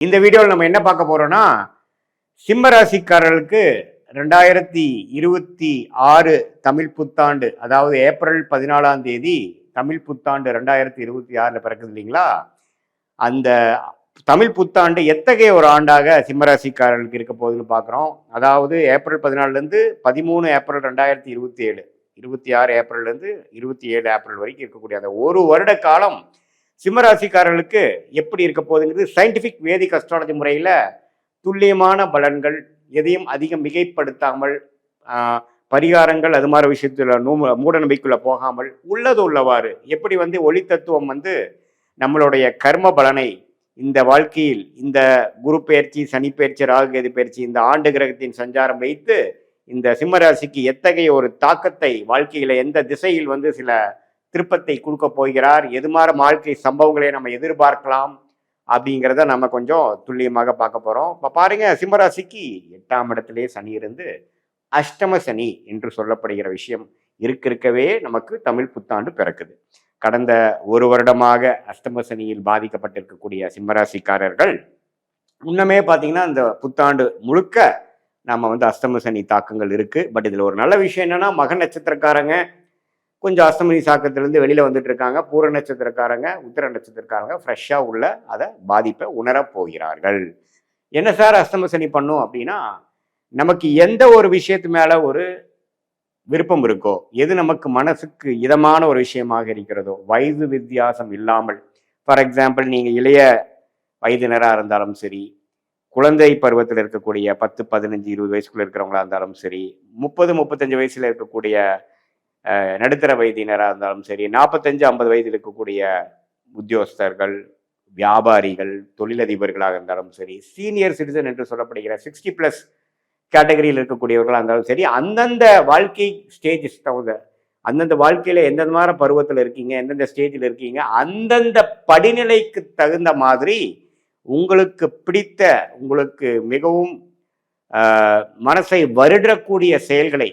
இந்த வீடியோவில் நம்ம என்ன பார்க்க போறோம்னா, சிம்ம ராசிக்காரர்களுக்கு 2026 தமிழ் புத்தாண்டு, அதாவது ஏப்ரல் 14ஆம் தேதி தமிழ் புத்தாண்டு 2026 பிறக்குது இல்லைங்களா? அந்த தமிழ் புத்தாண்டு எத்தகைய ஒரு ஆண்டாக சிம்மராசிக்காரர்களுக்கு இருக்க போகுதுன்னு பார்க்குறோம். அதாவது ஏப்ரல் 14லேருந்து 13 ஏப்ரல் 2027, 26 ஏப்ரல்லேருந்து 27 ஏப்ரல் வரைக்கும் இருக்கக்கூடிய அந்த ஒரு வருட காலம் சிம்மராசிக்காரர்களுக்கு எப்படி இருக்க போகுதுங்கிறது சயின்டிஃபிக் வேதிக் அஸ்ட்ராலஜி முறையில் துல்லியமான பலன்கள், எதையும் அதிகம் மிகைப்படுத்தாமல், பரிகாரங்கள் அது மாதிரி விஷயத்துல மூட நம்பிக்கைக்குள்ள போகாமல் உள்ளது உள்ளவாறு எப்படி ஒளி தத்துவம் நம்மளுடைய கர்ம பலனை இந்த வாழ்க்கையில் இந்த குரு பயிற்சி, சனி பயிற்சி, ராகு கேது பயிற்சி, இந்த ஆண்டு கிரகத்தின் சஞ்சாரம் வைத்து இந்த சிம்மராசிக்கு எத்தகைய ஒரு தாக்கத்தை வாழ்க்கையில எந்த திசையில் சில திருப்பத்தை கொடுக்க போகிறார், எது மாதிரி வாழ்க்கை சம்பவங்களை நம்ம எதிர்பார்க்கலாம் அப்படிங்கிறத நம்ம கொஞ்சம் துல்லியமாக பார்க்க போறோம். இப்போ பாருங்க, சிம்மராசிக்கு 8ஆம் இடத்திலே சனி இருந்து அஷ்டம சனி என்று சொல்லப்படுகிற விஷயம் இருக்கவே நமக்கு தமிழ் புத்தாண்டு பிறக்குது. கடந்த ஒரு வருடமாக அஷ்டம சனியில் பாதிக்கப்பட்டிருக்கக்கூடிய சிம்மராசிக்காரர்கள் முன்னமே பார்த்தீங்கன்னா இந்த புத்தாண்டு முழுக்க நம்ம அஷ்டம சனி தாக்கங்கள் இருக்கு. பட் இதுல ஒரு நல்ல விஷயம் என்னன்னா, மக நட்சத்திரக்காரங்க கொஞ்சம் அஷ்டமி சாக்கத்திலிருந்து வெளியில வந்துட்டு இருக்காங்க. பூர நட்சத்திரக்காரங்க, உத்திர நட்சத்திரக்காரங்க ஃப்ரெஷ்ஷா உள்ள அதை பாதிப்பை உணரப் போகிறார்கள். என்ன சார் அஷ்டம சனி பண்ணும் அப்படின்னா, நமக்கு எந்த ஒரு விஷயத்து மேல ஒரு விருப்பம் இருக்கோ, எது நமக்கு மனசுக்கு இதமான ஒரு விஷயமாக இருக்கிறதோ, வயது வித்தியாசம் இல்லாமல், ஃபார் எக்ஸாம்பிள் நீங்க இளைய வயதினராக இருந்தாலும் சரி, குழந்தை பருவத்தில் இருக்கக்கூடிய 10, 15, 20 வயசுக்குள்ள இருக்கிறவங்களா இருந்தாலும் சரி, 30, 35 வயசுல இருக்கக்கூடிய நடுத்தர வயதினராக இருந்தாலும் சரி, 45, 50 வயதில் இருக்கக்கூடிய உத்தியோகஸ்தர்கள், வியாபாரிகள், தொழிலதிபர்களாக இருந்தாலும் சரி, சீனியர் சிட்டிசன் என்று சொல்லப்படுகிற 60+ கேட்டகரியில் இருக்கக்கூடியவர்களாக இருந்தாலும் சரி, அந்தந்த வாழ்க்கை ஸ்டேஜஸ் தகுந்த, அந்தந்த வாழ்க்கையில எந்தெந்த மாதிரி பருவத்தில் இருக்கீங்க, எந்தெந்த ஸ்டேஜில் இருக்கீங்க, அந்தந்த படிநிலைக்கு தகுந்த மாதிரி உங்களுக்கு பிடித்த, உங்களுக்கு மிகவும் மனசை வருடக்கூடிய செயல்களை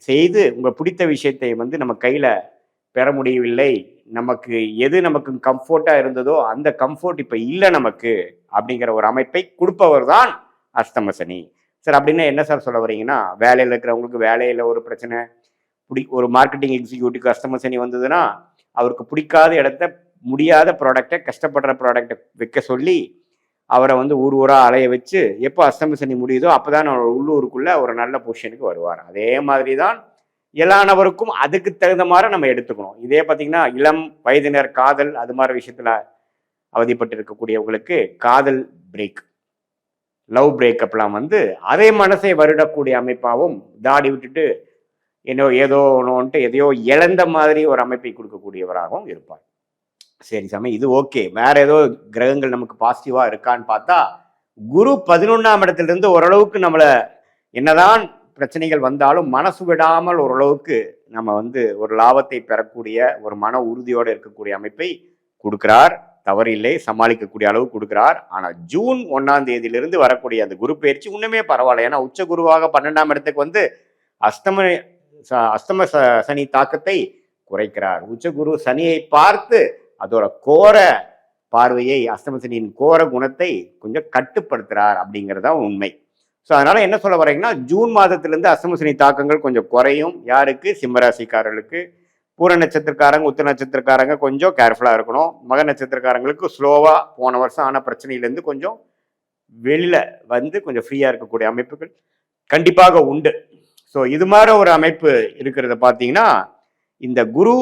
செய்து உங்கள் பிடித்த விஷயத்தை நம்ம கையில் பெற முடியவில்லை, நமக்கு எது நமக்கு கம்ஃபர்ட்டாக இருந்ததோ அந்த கம்ஃபர்ட் இப்போ இல்லை நமக்கு அப்படிங்கிற ஒரு அமைப்பை கொடுப்பவர் தான் அஷ்டம சனி. சார் அப்படின்னா என்ன சார் சொல்ல வரீங்கன்னா, வேலையில் இருக்கிறவங்களுக்கு வேலையில் ஒரு பிரச்சனை, ஒரு மார்க்கெட்டிங் எக்ஸிக்யூட்டிவ் அஷ்டம சனி வந்ததுன்னா அவருக்கு பிடிக்காத இடத்த, முடியாத ப்ராடக்டை, கஷ்டப்படுற ப்ராடக்டை வைக்க சொல்லி அவரை ஊர் ஊராக அலைய வச்சு எப்போ அஷ்டம சனி முடியுதோ அப்போதான் அவர் உள்ளூருக்குள்ள ஒரு நல்ல பொசிஷனுக்கு வருவார். அதே மாதிரி தான் எல்லா நபருக்கும் அதுக்கு தகுந்த மாதிரி நம்ம எடுத்துக்கணும். இதே பார்த்தீங்கன்னா இளம் வயதினர் காதல் அது மாதிரி விஷயத்துல அவதிப்பட்டு இருக்கக்கூடியவங்களுக்கு காதல் பிரேக், லவ் பிரேக்கப்லாம் அதே மனசை வருடக்கூடிய அமைப்பாகவும், தாடி விட்டுட்டு ஏதோ ஒன்றுன்ட்டு எதையோ இழந்த மாதிரி ஒரு அமைப்பை கொடுக்கக்கூடியவராகவும் இருப்பார். சரி சாமி, இது ஓகே. வேற ஏதோ கிரகங்கள் நமக்கு பாசிட்டிவா இருக்கான்னு பார்த்தா, குரு 11ஆம் இடத்திலிருந்து ஓரளவுக்கு நம்மளை என்னதான் பிரச்சனைகள் வந்தாலும் மனசு விடாமல் ஓரளவுக்கு நம்ம ஒரு லாபத்தை பெறக்கூடிய ஒரு மன உறுதியோடு இருக்கக்கூடிய அமைப்பை கொடுக்கிறார். தவறில்லை, சமாளிக்கக்கூடிய அளவு கொடுக்கிறார். ஆனால் ஜூன் 1ஆம் தேதியிலிருந்து வரக்கூடிய அந்த குரு பயிற்சி இன்னுமே பரவாயில்ல. ஏன்னா உச்ச குருவாக 12ஆம் இடத்துக்கு அஷ்டம சனி தாக்கத்தை குறைக்கிறார். உச்ச குரு சனியை பார்த்து அதோட கோர பார்வையை, அஷ்டம சனியின் கோர குணத்தை கொஞ்சம் கட்டுப்படுத்துறார் அப்படிங்கிறதா உண்மை. ஸோ அதனால என்ன சொல்ல வரீங்கன்னா, ஜூன் மாதத்திலிருந்து அஷ்டம சனி தாக்கங்கள் கொஞ்சம் குறையும். யாருக்கு? சிம்மராசிக்காரர்களுக்கு. பூர நட்சத்திரக்காரங்க, உத்திர நட்சத்திரக்காரங்க கொஞ்சம் கேர்ஃபுல்லாக இருக்கணும். மக நட்சத்திரக்காரங்களுக்கு ஸ்லோவாக போன வருஷம் ஆன பிரச்சனையிலேருந்து கொஞ்சம் வெளியில கொஞ்சம் ஃப்ரீயாக இருக்கக்கூடிய அமைப்புகள் கண்டிப்பாக உண்டு. ஸோ இது மாதிரி ஒரு அமைப்பு இருக்கிறத பார்த்தீங்கன்னா, இந்த குரு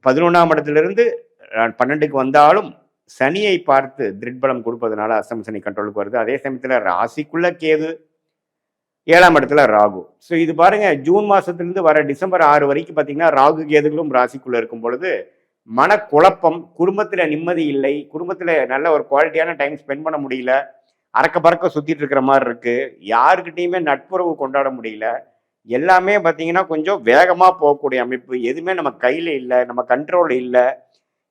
11ஆம் இடத்திலிருந்து 12க்கு வந்தாலும் சனியை பார்த்து திரிட்பலம் கொடுப்பதனால அஷ்டம சனி கண்ட்ரோலுக்கு வருது. அதே சமயத்தில் ராசிக்குள்ள கேது, 7ஆம் இடத்துல ராகு. ஸோ இது பாருங்க, ஜூன் மாசத்திலிருந்து வர டிசம்பர் 6 வரைக்கும் பார்த்தீங்கன்னா ராகு கேதுகளும் ராசிக்குள்ள இருக்கும் பொழுது மனக்குழப்பம், குடும்பத்தில் நிம்மதி இல்லை, குடும்பத்தில் நல்ல ஒரு குவாலிட்டியான டைம் ஸ்பெண்ட் பண்ண முடியல, அறக்க பறக்க சுத்திட்டு இருக்கிற மாதிரி இருக்கு, யாருக்கிட்டையுமே நட்புறவு கொண்டாட முடியல, எல்லாமே பார்த்தீங்கன்னா கொஞ்சம் வேகமாக போகக்கூடிய அமைப்பு, எதுவுமே நம்ம கையில் இல்லை, நம்ம கண்ட்ரோல் இல்லை,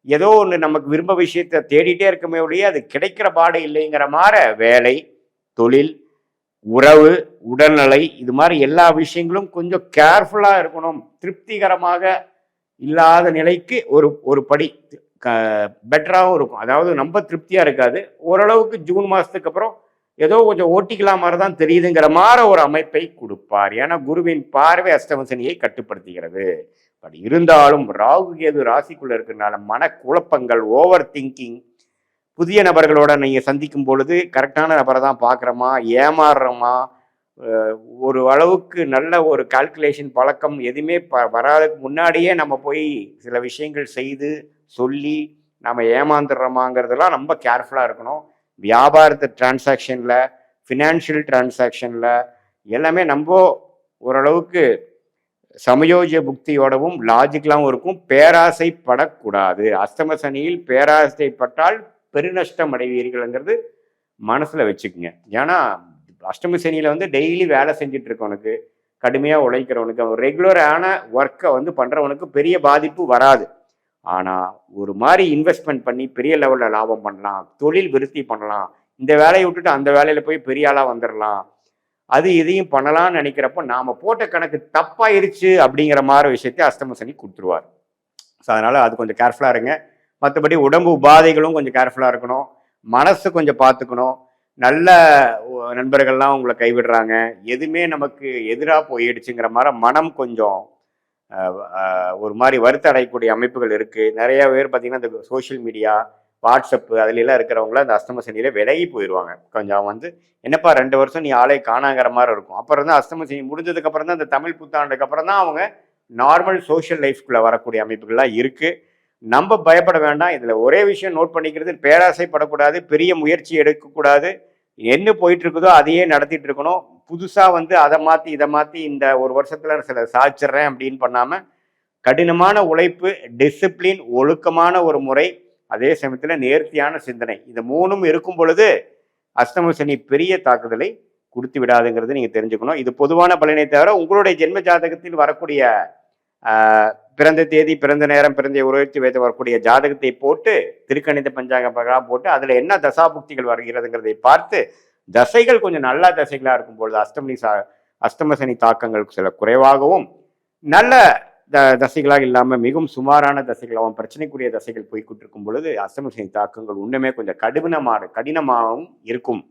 ஏதோ ஒன்று நமக்கு விரும்ப விஷயத்தை தேடிட்டே இருக்கமே ஒழிய அது கிடைக்கிற பாடு இல்லைங்கிற மாதிரி வேலை, தொழில், உறவு, உடல்நிலை, இது மாதிரி எல்லா விஷயங்களும் கொஞ்சம் கேர்ஃபுல்லாக இருக்கணும். திருப்திகரமாக இல்லாத நிலைக்கு ஒரு படி பெட்டராகவும் இருக்கும். அதாவது ரொம்ப திருப்தியாக இருக்காது. ஓரளவுக்கு ஜூன் மாதத்துக்கு அப்புறம் ஏதோ கொஞ்சம் ஓட்டிக்கலாம் மாதிரி தான் தெரியுதுங்கிற மாதிரி ஒரு அமைப்பை கொடுப்பார். ஏன்னா குருவின் பார்வை அஷ்டம சனியை கட்டுப்படுத்துகிறது. பட் இருந்தாலும் ராகு கேது ராசிக்குள்ள இருக்கிறதுனால மனக்குழப்பங்கள், ஓவர் திங்கிங், புதிய நபர்களோட நீங்கள் சந்திக்கும் பொழுது கரெக்டான நபரை தான் பார்க்குறோமா, ஏமாறுறோமா, ஒரு அளவுக்கு நல்ல ஒரு கால்குலேஷன் பழக்கம் எதுவுமே வராதுக்கு முன்னாடியே நம்ம போய் சில விஷயங்கள் செய்து சொல்லி நம்ம ஏமாந்துடுறோமாங்கிறதெல்லாம் ரொம்ப கேர்ஃபுல்லாக இருக்கணும். வியாபாரத்து டிரான்சாக்ஷனில், ஃபினான்ஷியல் டிரான்சாக்ஷனில் எல்லாமே நம்ம ஓரளவுக்கு சமயோஜ புக்தியோடவும் லாஜிக்கலாகவும் இருக்கும். பேராசைப்படக்கூடாது. அஷ்டம சனியில் பேராசைப்பட்டால் பெருநஷ்டம் அடைவீர்கள்ங்கிறது மனசில் வச்சுக்குங்க. ஏன்னா அஷ்டம சனியில் வந்து டெய்லி வேலை செஞ்சுட்டு இருக்கவனுக்கு, கடுமையாக உழைக்கிறவனுக்கு, அவன் ரெகுலரான ஒர்க்கை வந்து பண்ணுறவனுக்கு பெரிய பாதிப்பு வராது. ஆனால் ஒரு மாதிரி இன்வெஸ்ட்மெண்ட் பண்ணி பெரிய லெவலில் லாபம் பண்ணலாம், தொழில் விருத்தி பண்ணலாம், இந்த வேலையை விட்டுட்டு அந்த வேலையில் போய் பெரிய ஆளாக வந்துடலாம், அது இதையும் பண்ணலாம்னு நினைக்கிறப்ப நாம் போட்ட கணக்கு தப்பாயிருச்சு அப்படிங்கிற மாதிரி விஷயத்தை அஷ்டம சனி கொடுத்துருவார். ஸோ அதனால் அது கொஞ்சம் கேர்ஃபுல்லாக இருங்க. மற்றபடி உடம்பு உபாதைகளும் கொஞ்சம் கேர்ஃபுல்லாக இருக்கணும். மனசு கொஞ்சம் பார்த்துக்கணும். நல்ல நண்பர்கள்லாம் உங்களை கைவிடுறாங்க, எதுவுமே நமக்கு எதிராக போயிடுச்சுங்கிற மாதிரி மனம் கொஞ்சம் ஒரு மாதிரி வருத்த அடையக்கூடிய அமைப்புகள் இருக்குது. நிறைய பேர் பார்த்தீங்கன்னா இந்த சோஷியல் மீடியா, வாட்ஸ்அப்பு அதுலெல்லாம் இருக்கிறவங்கள அந்த அஷ்டம சனியில் விலகி போயிடுவாங்க. கொஞ்சம் வந்து என்னப்பா 2 வருஷம் நீ ஆளே காணாங்கிற மாதிரி இருக்கும். அப்புறம் தான் அஷ்டம சனி முடிஞ்சதுக்கப்புறம் தான் இந்த தமிழ் புத்தாண்டுக்கு அப்புறம் தான் அவங்க நார்மல் சோஷியல் லைஃப்குள்ளே வரக்கூடிய அமைப்புகள்லாம் இருக்குது. நம்ம பயப்பட வேண்டாம். இதில் ஒரே விஷயம் நோட் பண்ணிக்கிறது, பேராசைப்படக்கூடாது, பெரிய முயற்சி எடுக்கக்கூடாது. என்ன போயிட்டு இருக்குதோ அதையே நடத்திட்டு இருக்கணும். புதுசாக வந்து அதை மாற்றி இதை மாற்றி இந்த ஒரு வருஷத்தில் சில சாதிச்சிட்றேன் அப்படின்னு பண்ணாமல் கடினமான உழைப்பு, டிசிப்ளின், ஒழுக்கமான ஒரு முறை, அதே சமயத்தில் நேர்த்தியான சிந்தனை, இந்த 3ம் இருக்கும் பொழுது அஷ்டம சனி பெரிய தாக்குதலை கொடுத்து விடாதுங்கிறது நீங்கள் தெரிஞ்சுக்கணும். இது பொதுவான பலனை தவிர உங்களுடைய ஜென்ம ஜாதகத்தில் வரக்கூடிய பிறந்த தேதி, பிறந்த நேரம், பிறந்த உருவத்தி வைத்து வரக்கூடிய ஜாதகத்தை போட்டு திருக்கணித பஞ்சாங்க பிரகாரம் போட்டு அதில் என்ன தசாபுக்திகள் வருகிறதுங்கிறதை பார்த்து தசைகள் கொஞ்சம் நல்ல தசைகளாக இருக்கும்பொழுது அஷ்டம சனி தாக்கங்கள் சில குறைவாகவும், நல்ல தசைகளாக இல்லாமல் மிகவும் சுமாரான தசைகளாகவும் பிரச்சனைக்குரிய தசைகள் போய்கிட்டு இருக்கும் பொழுது அஷ்டம சனி தாக்கங்கள் உண்மையுமே கொஞ்சம் கடினமாகவும் இருக்கும்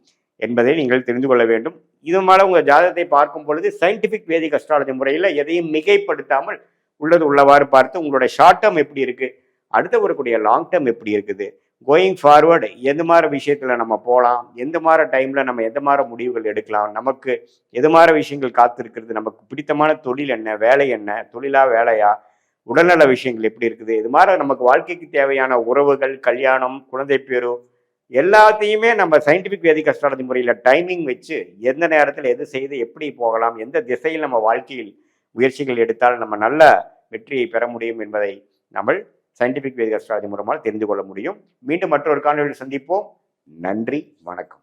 என்பதை நீங்கள் தெரிந்து கொள்ள வேண்டும். இது மேலே உங்கள் ஜாதகத்தை பார்க்கும் பொழுது சயின்டிஃபிக் வேதிக் அஸ்ட்ராலஜி முறையில் எதையும் மிகைப்படுத்தாமல் உள்ளது உள்ளவாறு பார்த்து உங்களுடைய ஷார்ட் டேர்ம் எப்படி இருக்குது, அடுத்த வரக்கூடிய லாங் டேர்ம் எப்படி இருக்குது, கோயிங் ஃபார்வர்டு எந்த மாதிரி விஷயத்தில் நம்ம போகலாம், எந்த மாதிரி டைமில் நம்ம எந்த மாதிரி முடிவுகள் எடுக்கலாம், நமக்கு எது மாதிரி விஷயங்கள் காத்திருக்கிறது, நமக்கு பிடித்தமான தொழில் என்ன, வேலை என்ன, தொழிலா வேலையா, உடல்நல விஷயங்கள் எப்படி இருக்குது, இது மாதிரி நமக்கு வாழ்க்கைக்கு தேவையான உறவுகள், கல்யாணம், குழந்தை பேரு எல்லாத்தையுமே நம்ம சயின்டிஃபிக் வேதிக் அஸ்ட்ராலஜி முறையில் டைமிங் வச்சு எந்த நேரத்தில் எது செய்து எப்படி போகலாம், எந்த திசையில் நம்ம வாழ்க்கையில் முயற்சிகள் எடுத்தால் நம்ம நல்ல வெற்றியை பெற முடியும் என்பதை நம்ம சயின்டிஃபிக் வேதிக் அஸ்ட்ராலஜி மூலமாக தெரிந்து கொள்ள முடியும். மீண்டும் மற்றொரு காணொலியில் சந்திப்போம். நன்றி, வணக்கம்.